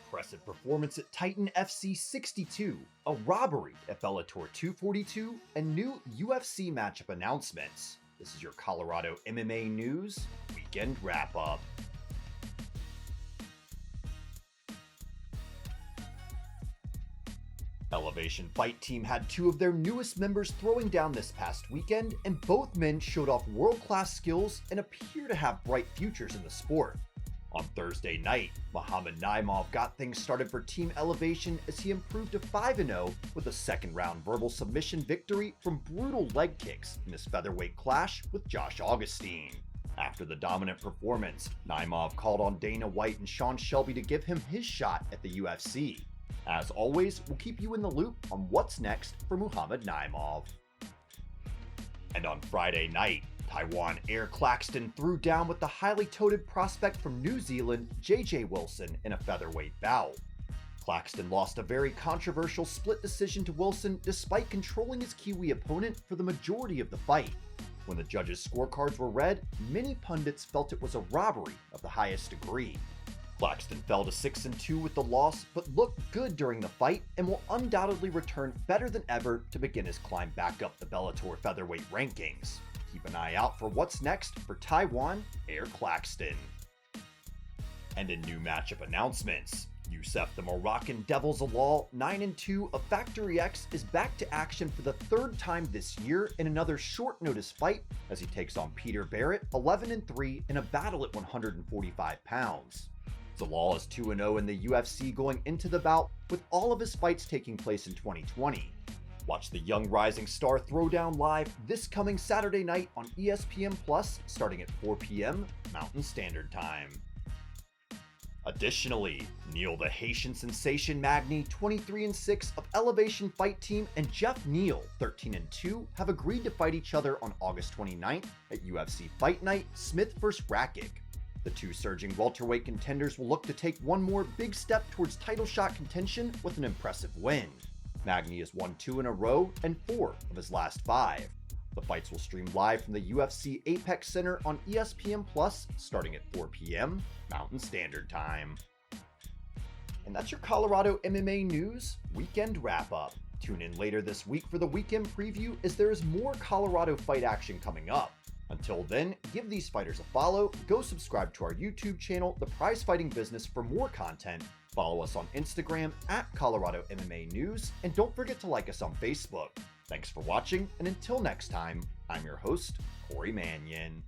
impressive performance at Titan FC 62, a robbery at Bellator 242, and new UFC matchup announcements. This is your Colorado MMA News Weekend Wrap-Up. Elevation Fight Team had two of their newest members throwing down this past weekend, and both men showed off world-class skills and appear to have bright futures in the sport. On Thursday night, Muhammad Naimov got things started for Team Elevation as he improved to 5-0 with a second-round verbal submission victory from brutal leg kicks in his featherweight clash with Josh Augustine. After the dominant performance, Naimov called on Dana White and Shelby to give him his shot at the UFC. As always, we'll keep you in the loop on what's next for Muhammad Naimov. And on Friday night, Tywan Claxton threw down with the highly touted prospect from New Zealand, JJ Wilson, in a featherweight bout. Claxton lost a very controversial split decision to Wilson despite controlling his kiwi opponent for the majority of the fight. When the judges' scorecards were read, many pundits felt it was a robbery of the highest degree. Claxton fell to 6-2 with the loss, but looked good during the fight and will undoubtedly return better than ever to begin his climb back up the Bellator featherweight rankings. Keep an eye out for what's next for Tywan Claxton. And in new matchup announcements, Youssef the Moroccan Devils Alal, 9-2 of Factory X, is back to action for the third time this year in another short notice fight as he takes on Peter Barrett, 11-3, in a battle at 145 pounds. Zalal is 2-0 in the UFC going into the bout, with all of his fights taking place in 2020. Watch the young rising star throw down live this coming Saturday night on ESPN Plus starting at 4 p.m. Mountain Standard Time. Additionally, Neil the Haitian Sensation Magny, 23-6 of Elevation Fight Team, and Jeff Neal, 13-2, have agreed to fight each other on August 29th at UFC Fight Night Smith vs. Rakic. The two surging welterweight contenders will look to take one more big step towards title shot contention with an impressive win. Magny has won 2 in a row and 4 of his last 5. The fights will stream live from the UFC Apex Center on ESPN Plus starting at 4 p.m. Mountain Standard Time. And that's your Colorado MMA News Weekend Wrap-Up. Tune in later this week for the weekend preview as there is more Colorado fight action coming up. Until then, give these fighters a follow, go subscribe to our YouTube channel, The Prize Fighting Business, for more content, follow us on Instagram at Colorado MMA News, and don't forget to like us on Facebook. Thanks for watching, and until next time, I'm your host, Corey Mannion.